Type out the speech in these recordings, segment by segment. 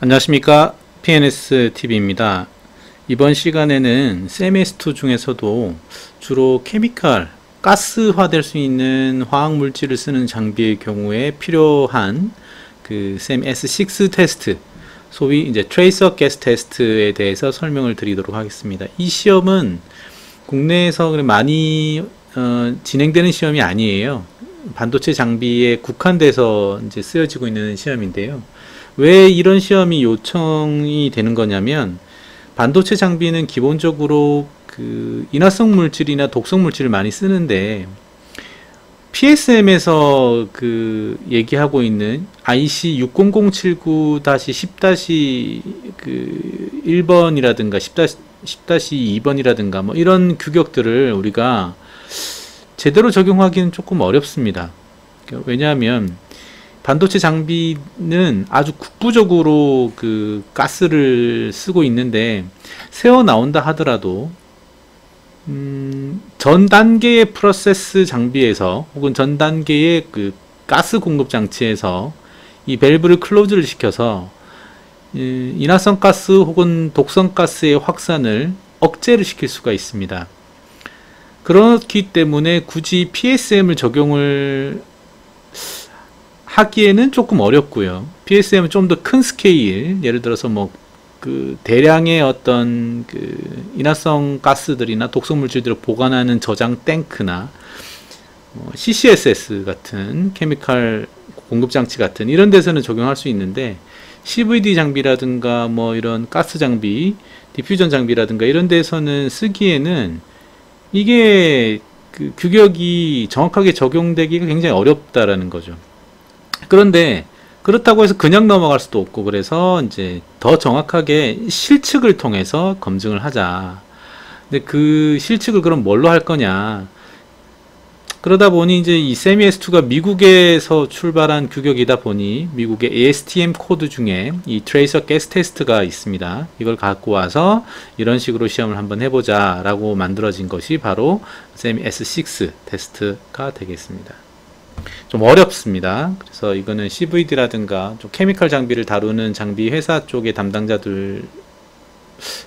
안녕하십니까, PNSTV입니다. 이번 시간에는 셈S2 중에서도 주로 케미칼, 가스화될 수 있는 화학물질을 쓰는 장비의 경우에 필요한 그 셈S6 테스트, 소위 이제 트레이서 가스 테스트에 대해서 설명을 드리도록 하겠습니다. 이 시험은 국내에서 많이 진행되는 시험이 아니에요. 반도체 장비에 국한돼서 이제 쓰여지고 있는 시험인데요. 왜 이런 시험이 요청이 되는 거냐면, 반도체 장비는 기본적으로 그 인화성 물질이나 독성 물질을 많이 쓰는데, PSM에서 그 얘기하고 있는 IC 60079-10-1번이라든가 10-2번이라든가 뭐 이런 규격들을 우리가 제대로 적용하기는 조금 어렵습니다. 왜냐하면 반도체 장비는 아주 국부적으로 그 가스를 쓰고 있는데, 새어 나온다 하더라도 전 단계의 프로세스 장비에서 혹은 전 단계의 그 가스 공급 장치에서 이 밸브를 클로즈를 시켜서 인화성 가스 혹은 독성 가스의 확산을 억제를 시킬 수가 있습니다. 그렇기 때문에 굳이 PSM을 적용을 하기에는 조금 어렵고요. PSM은 좀 더 큰 스케일, 예를 들어서 뭐 그 대량의 어떤 그 인화성 가스들이나 독성 물질들을 보관하는 저장 탱크나 CCSS 같은 케미칼 공급 장치 같은 이런 데서는 적용할 수 있는데, CVD 장비라든가 뭐 이런 가스 장비, 디퓨전 장비라든가 이런 데서는 쓰기에는 이게 그 규격이 정확하게 적용되기가 굉장히 어렵다라는 거죠. 그런데 그렇다고 해서 그냥 넘어갈 수도 없고, 그래서 이제 더 정확하게 실측을 통해서 검증을 하자. 근데 그 실측을 그럼 뭘로 할 거냐? 그러다 보니 이제 이 셈S2가 미국에서 출발한 규격이다 보니 미국의 ASTM 코드 중에 이 트레이서 가스 테스트가 있습니다. 이걸 갖고 와서 이런 식으로 시험을 한번 해보자 라고 만들어진 것이 바로 셈S6 테스트가 되겠습니다. 좀 어렵습니다. 그래서 이거는 CVD라든가 좀 케미칼 장비를 다루는 장비 회사 쪽의 담당자들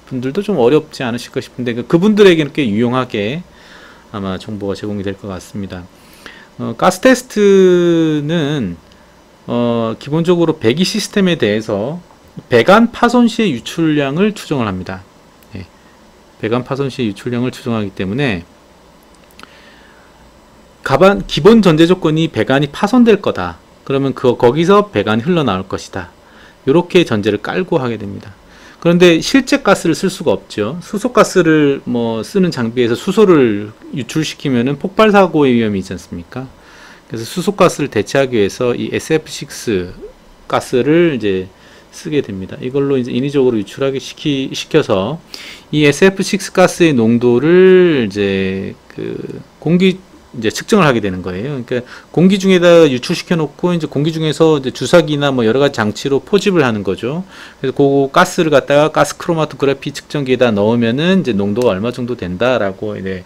분들도 좀 어렵지 않으실까 싶은데, 그분들에게는 꽤 유용하게 아마 정보가 제공이 될 것 같습니다. 가스 테스트는 기본적으로 배기 시스템에 대해서 배관 파손 시의 유출량을 추정을 합니다. 네. 배관 파손 시의 유출량을 추정하기 때문에 기본 전제 조건이 배관이 파손될 거다. 그러면 거기서 배관이 흘러나올 것이다. 이렇게 전제를 깔고 하게 됩니다. 그런데 실제 가스를 쓸 수가 없죠. 수소가스를 뭐 쓰는 장비에서 수소를 유출시키면은 폭발 사고의 위험이 있지 않습니까? 그래서 수소가스를 대체하기 위해서 이 SF6 가스를 이제 쓰게 됩니다. 이걸로 이제 인위적으로 유출하게 시켜서 이 SF6 가스의 농도를 이제 이제 측정을 하게 되는 거예요. 그러니까 공기 중에다 유출시켜 놓고 이제 공기 중에서 이제 주사기나 뭐 여러 가지 장치로 포집을 하는 거죠. 그래서 그 가스를 갖다가 가스 크로마토그래피 측정기에다 넣으면은 이제 농도가 얼마 정도 된다라고 이렇게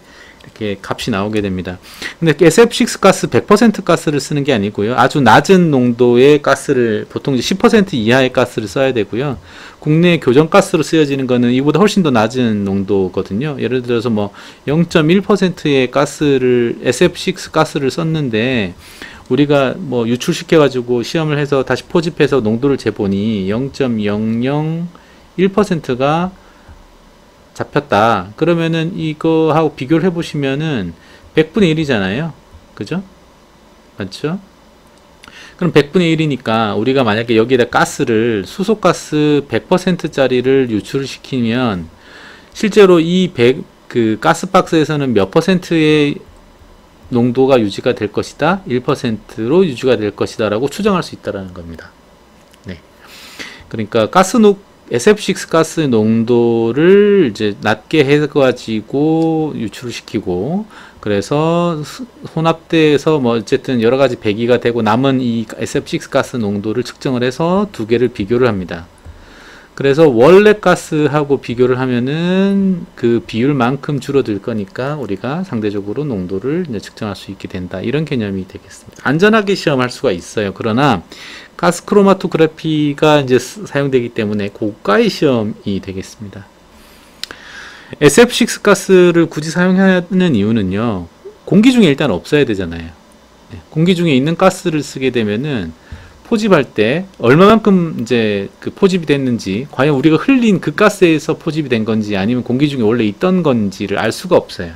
값이 나오게 됩니다. 근데 SF6 가스 100% 가스를 쓰는 게 아니고요. 아주 낮은 농도의 가스를, 보통 이제 10% 이하의 가스를 써야 되고요. 국내 교정가스로 쓰여지는 거는 이보다 훨씬 더 낮은 농도거든요. 예를 들어서 뭐 0.1%의 가스를, SF6 가스를 썼는데 우리가 뭐 유출시켜 가지고 시험을 해서 다시 포집해서 농도를 재보니 0.001%가 잡혔다. 그러면은 이거하고 비교를 해보시면은 100분의 1이잖아요. 그죠? 맞죠? 그럼 100분의 1이니까 우리가 만약에 여기에다 가스를, 수소가스 100%짜리를 유출시키면 실제로 그 가스박스에서는 몇 퍼센트의 농도가 유지가 될 것이다? 1%로 유지가 될 것이다 라고 추정할 수 있다는 겁니다. 네. 그러니까 SF6 가스 농도를 이제 낮게 해가지고 유출을 시키고, 그래서 혼합돼서 뭐 어쨌든 여러 가지 배기가 되고 남은 이 SF6 가스 농도를 측정을 해서 두 개를 비교를 합니다. 그래서 원래 가스하고 비교를 하면은 그 비율만큼 줄어들 거니까 우리가 상대적으로 농도를 이제 측정할 수 있게 된다. 이런 개념이 되겠습니다. 안전하게 시험할 수가 있어요. 그러나 가스 크로마토그래피가 이제 사용되기 때문에 고가의 시험이 되겠습니다. SF6 가스를 굳이 사용하는 이유는요, 공기 중에 일단 없어야 되잖아요. 공기 중에 있는 가스를 쓰게 되면은 포집할 때 얼마만큼 이제 그 포집이 됐는지, 과연 우리가 흘린 그 가스에서 포집이 된 건지 아니면 공기 중에 원래 있던 건지를 알 수가 없어요.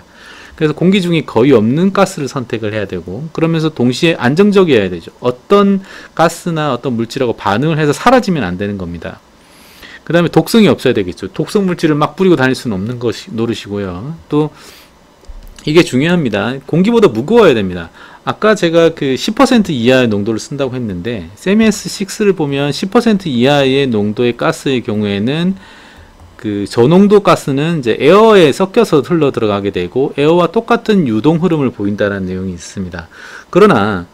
그래서 공기 중에 거의 없는 가스를 선택을 해야 되고, 그러면서 동시에 안정적이어야 되죠. 어떤 가스나 어떤 물질하고 반응을 해서 사라지면 안 되는 겁니다. 그 다음에 독성이 없어야 되겠죠. 독성 물질을 막 뿌리고 다닐 수는 없는 것이 노릇이고요. 또 이게 중요합니다. 공기보다 무거워야 됩니다. 아까 제가 그 10% 이하의 농도를 쓴다고 했는데, 세미S6를 보면 10% 이하의 농도의 가스의 경우에는 그 저농도 가스는 이제 에어에 섞여서 흘러 들어가게 되고 에어와 똑같은 유동 흐름을 보인다는 내용이 있습니다. 그러나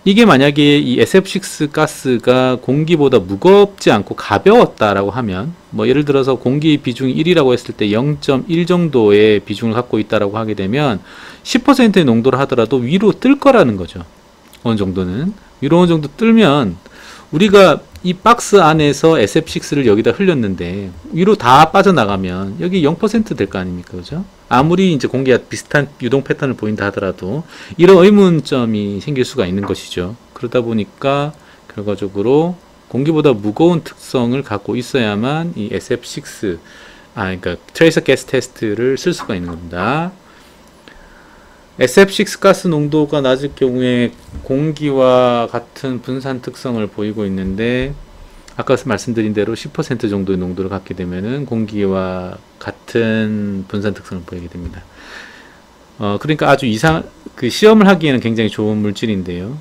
이게 만약에 이 SF6 가스가 공기보다 무겁지 않고 가벼웠다라고 하면, 뭐 예를 들어서 공기 비중이 1이라고 했을 때 0.1 정도의 비중을 갖고 있다라고 하게 되면 10%의 농도를 하더라도 위로 뜰 거라는 거죠. 어느 정도는 위로 어느 정도 뜨면, 우리가 이 박스 안에서 SF6를 여기다 흘렸는데 위로 다 빠져나가면 여기 0% 될 거 아닙니까? 그죠? 아무리 이제 공기가 비슷한 유동 패턴을 보인다 하더라도 이런 의문점이 생길 수가 있는 것이죠. 그러다 보니까 결과적으로 공기보다 무거운 특성을 갖고 있어야만 이 SF6, 그러니까 트레이서 가스 테스트를 쓸 수가 있는 겁니다. SF6 가스 농도가 낮을 경우에 공기와 같은 분산 특성을 보이고 있는데, 아까 말씀드린 대로 10% 정도의 농도를 갖게 되면은 공기와 같은 분산 특성을 보이게 됩니다. 그러니까 아주 그 시험을 하기에는 굉장히 좋은 물질인데요.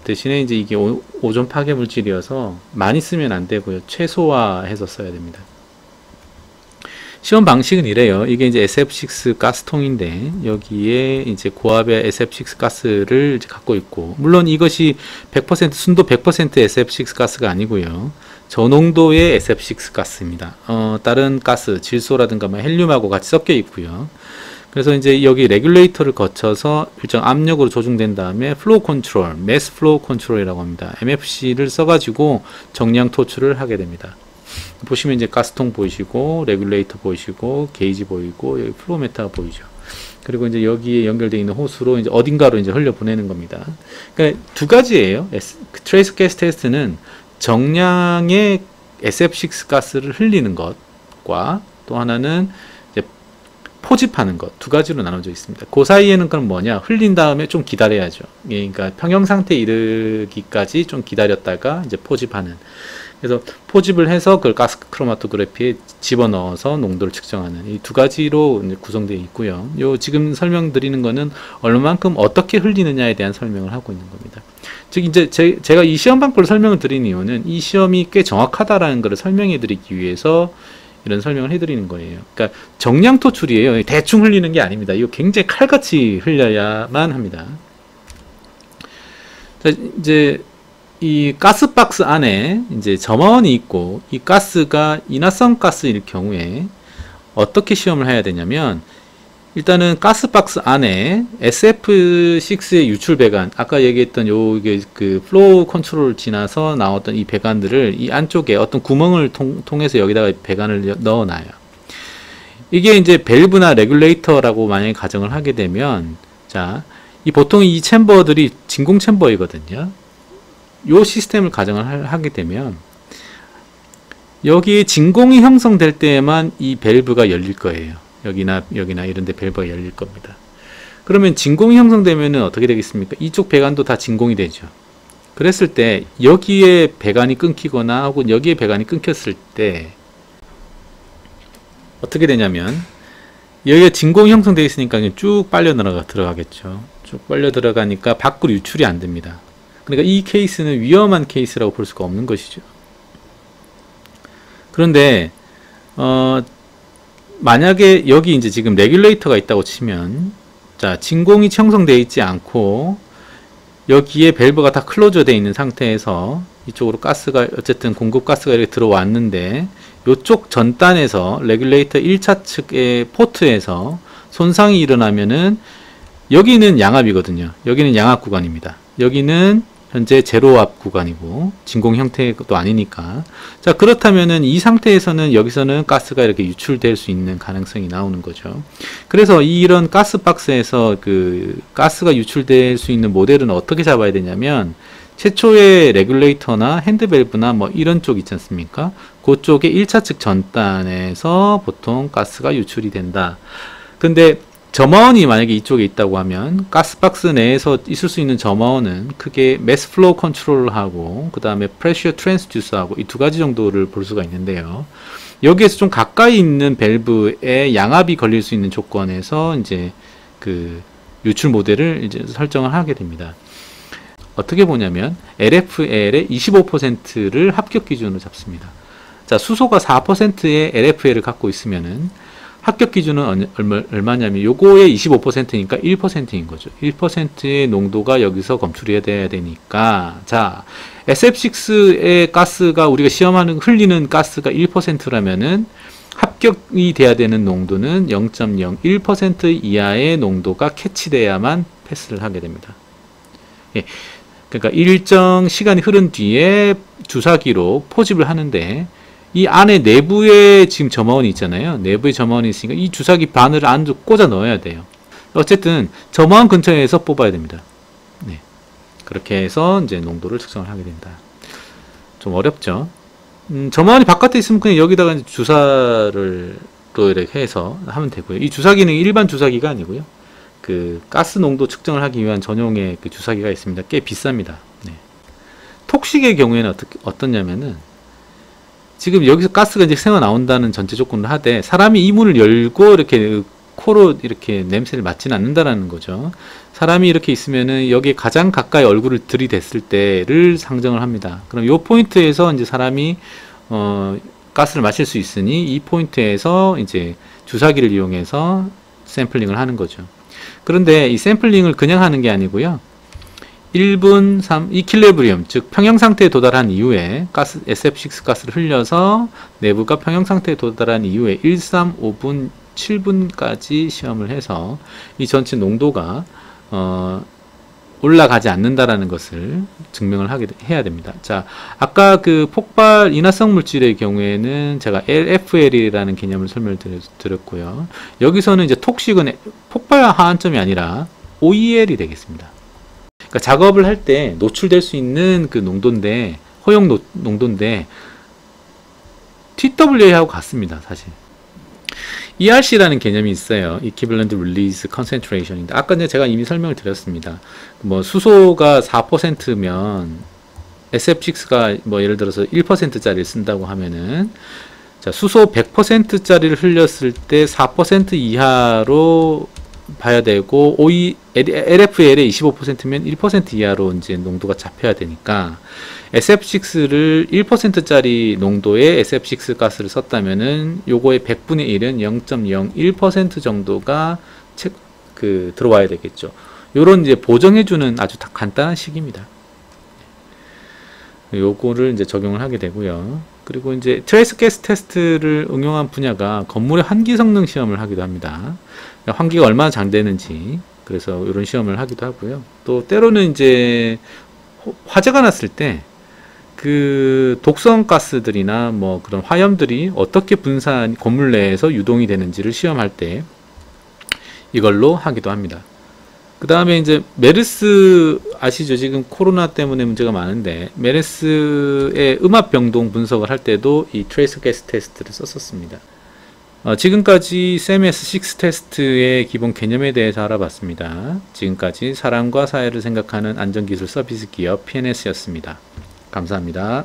대신에 이제 이게 오존 파괴 물질이어서 많이 쓰면 안 되고요. 최소화해서 써야 됩니다. 시험 방식은 이래요. 이게 이제 SF6 가스통인데 여기에 이제 고압의 SF6 가스를 이제 갖고 있고, 물론 이것이 100% 순도 100% SF6 가스가 아니고요. 저농도의 SF6 가스입니다. 다른 가스, 질소라든가 뭐 헬륨하고 같이 섞여 있고요. 그래서 이제 여기 레귤레이터를 거쳐서 일정 압력으로 조중된 다음에 플로우 컨트롤, 매스 플로우 컨트롤이라고 합니다. MFC를 써가지고 정량 토출을 하게 됩니다. 보시면 이제 가스통 보이시고, 레귤레이터 보이시고, 게이지 보이고, 여기 플로우메타가 보이죠. 그리고 이제 여기에 연결되어 있는 호스로 이제 어딘가로 이제 흘려 보내는 겁니다. 그러니까 두 가지예요. 트레이스 가스 테스트는 정량의 SF6 가스를 흘리는 것과 또 하나는 이제 포집하는 것, 두 가지로 나눠져 있습니다. 그 사이에는 그럼 뭐냐? 흘린 다음에 좀 기다려야죠. 그러니까 평형 상태에 이르기까지 좀 기다렸다가 이제 포집하는. 그래서 포집을 해서 그걸 가스 크로마토그래피에 집어넣어서 농도를 측정하는 이 두 가지로 구성되어 있고요. 요 지금 설명드리는 거는 얼마만큼 어떻게 흘리느냐에 대한 설명을 하고 있는 겁니다. 즉 이제 제가 이 시험 방법을 설명을 드린 이유는 이 시험이 꽤 정확하다라는 것을 설명해 드리기 위해서 이런 설명을 해드리는 거예요. 그러니까 정량 토출이에요. 대충 흘리는 게 아닙니다. 이거 굉장히 칼같이 흘려야만 합니다. 자, 이제 이 가스박스 안에 이제 점원이 있고, 이 가스가 인화성 가스일 경우에 어떻게 시험을 해야 되냐면, 일단은 가스박스 안에 SF6의 유출 배관, 아까 얘기했던 요게 그 플로우 컨트롤을 지나서 나왔던 이 배관들을 이 안쪽에 어떤 구멍을 통해서 여기다가 배관을 넣어놔요. 이게 이제 밸브나 레귤레이터라고 만약에 가정을 하게 되면, 자, 보통 이 챔버들이 진공 챔버이거든요. 요 시스템을 가정을 하게 되면 여기에 진공이 형성될 때에만 이 밸브가 열릴 거예요. 여기나 이런 데 밸브가 열릴 겁니다. 그러면 진공이 형성되면은 어떻게 되겠습니까? 이쪽 배관도 다 진공이 되죠. 그랬을 때 여기에 배관이 끊기거나 혹은 여기에 배관이 끊겼을 때 어떻게 되냐면, 여기가 진공이 형성되어 있으니까 쭉 빨려 들어가겠죠. 쭉 빨려 들어가니까 밖으로 유출이 안 됩니다. 그러니까 이 케이스는 위험한 케이스라고 볼 수가 없는 것이죠. 그런데 만약에 여기 이제 지금 레귤레이터가 있다고 치면, 자, 진공이 형성되어 있지 않고 여기에 밸브가 다 클로저 되어 있는 상태에서 이쪽으로 가스가 어쨌든 공급 가스가 이렇게 들어왔는데, 이쪽 전단에서 레귤레이터 1차 측의 포트에서 손상이 일어나면은 여기는 양압이거든요. 여기는 양압 구간입니다. 여기는 현재 제로압 구간이고 진공 형태도 아니니까. 자, 그렇다면은 이 상태에서는 여기서는 가스가 이렇게 유출될 수 있는 가능성이 나오는 거죠. 그래서 이런 가스 박스에서 그 가스가 유출될 수 있는 모델은 어떻게 잡아야 되냐면, 최초의 레귤레이터나 핸드밸브나 뭐 이런 쪽 있지 않습니까? 그쪽에 1차 측 전단에서 보통 가스가 유출이 된다. 근데 점화원이 만약에 이쪽에 있다고 하면 가스박스 내에서 있을 수 있는 점화원은 크게 매스 플로우 컨트롤하고 그 다음에 프레셔 트랜스듀서하고 이 두 가지 정도를 볼 수가 있는데요. 여기에서 좀 가까이 있는 밸브에 양압이 걸릴 수 있는 조건에서 이제 그 유출 모델을 이제 설정을 하게 됩니다. 어떻게 보냐면 LFL의 25%를 합격 기준으로 잡습니다. 자, 수소가 4%의 LFL을 갖고 있으면은 합격 기준은 얼마냐면 요거의 25%니까 1%인 거죠. 1%의 농도가 여기서 검출이 돼야 되니까, 자, SF6의 가스가 우리가 시험하는 흘리는 가스가 1%라면은 합격이 돼야 되는 농도는 0.01% 이하의 농도가 캐치돼야만 패스를 하게 됩니다. 예. 그러니까 일정 시간이 흐른 뒤에 주사기로 포집을 하는데, 이 안에 내부에 지금 점화원이 있잖아요. 내부에 점화원이 있으니까 이 주사기 바늘을 안으로 꽂아 넣어야 돼요. 어쨌든 점화원 근처에서 뽑아야 됩니다. 네. 그렇게 해서 이제 농도를 측정을 하게 된다. 좀 어렵죠. 점화원이 바깥에 있으면 그냥 여기다가 이제 주사를 또 이렇게 해서 하면 되고요. 이 주사기는 일반 주사기가 아니고요. 그 가스 농도 측정을 하기 위한 전용의 그 주사기가 있습니다. 꽤 비쌉니다. 네. 톡식의 경우에는 어떻냐면은, 지금 여기서 가스가 이제 새어 나온다는 전제 조건을 하되 사람이 이 문을 열고 이렇게 코로 이렇게 냄새를 맡지는 않는다라는 거죠. 사람이 이렇게 있으면은 여기에 가장 가까이 얼굴을 들이댔을 때를 상정을 합니다. 그럼 이 포인트에서 이제 사람이 가스를 마실 수 있으니 이 포인트에서 이제 주사기를 이용해서 샘플링을 하는 거죠. 그런데 이 샘플링을 그냥 하는 게 아니고요. 1분 3, 이퀄리브리엄, 즉 평형 상태에 도달한 이후에 가스, SF6 가스를 흘려서 내부가 평형 상태에 도달한 이후에 1, 3, 5분, 7분까지 시험을 해서 이 전체 농도가 올라가지 않는다라는 것을 증명을 해야 됩니다. 자, 아까 그 폭발 인화성 물질의 경우에는 제가 LFL이라는 개념을 설명드렸고요. 여기서는 이제 톡식은 폭발 하한점이 아니라 OEL이 되겠습니다. 그러니까 작업을 할 때 노출될 수 있는 그 농도인데, 허용 농도인데 TWA하고 같습니다. 사실 ERC라는 개념이 있어요. Equivalent Release Concentration인데, 아까 제가 이미 설명을 드렸습니다. 뭐 수소가 4%면 SF6가 뭐 예를 들어서 1%짜리를 쓴다고 하면은, 자, 수소 100%짜리를 흘렸을 때 4% 이하로 봐야 되고, LFL의 25%면 1% 이하로 이제 농도가 잡혀야 되니까, SF6를 1%짜리 농도의 SF6 가스를 썼다면은 요거의 100분의 1은 0.01% 정도가 들어와야 되겠죠. 요런 이제 보정해주는 아주 간단한 식입니다. 요거를 이제 적용을 하게 되고요. 그리고 이제 트레이스 가스 테스트를 응용한 분야가 건물의 환기 성능 시험을 하기도 합니다. 환기가 얼마나 잘 되는지, 그래서 이런 시험을 하기도 하고요. 또 때로는 이제 화재가 났을 때 그 독성 가스들이나 뭐 그런 화염들이 어떻게 건물 내에서 유동이 되는지를 시험할 때 이걸로 하기도 합니다. 그 다음에 이제 메르스 아시죠? 지금 코로나 때문에 문제가 많은데 메르스의 음압 변동 분석을 할 때도 이 트레이스 가스 테스트를 썼었습니다. 지금까지 CMS6 테스트의 기본 개념에 대해서 알아봤습니다. 지금까지 사람과 사회를 생각하는 안전기술 서비스 기업 PNS였습니다. 감사합니다.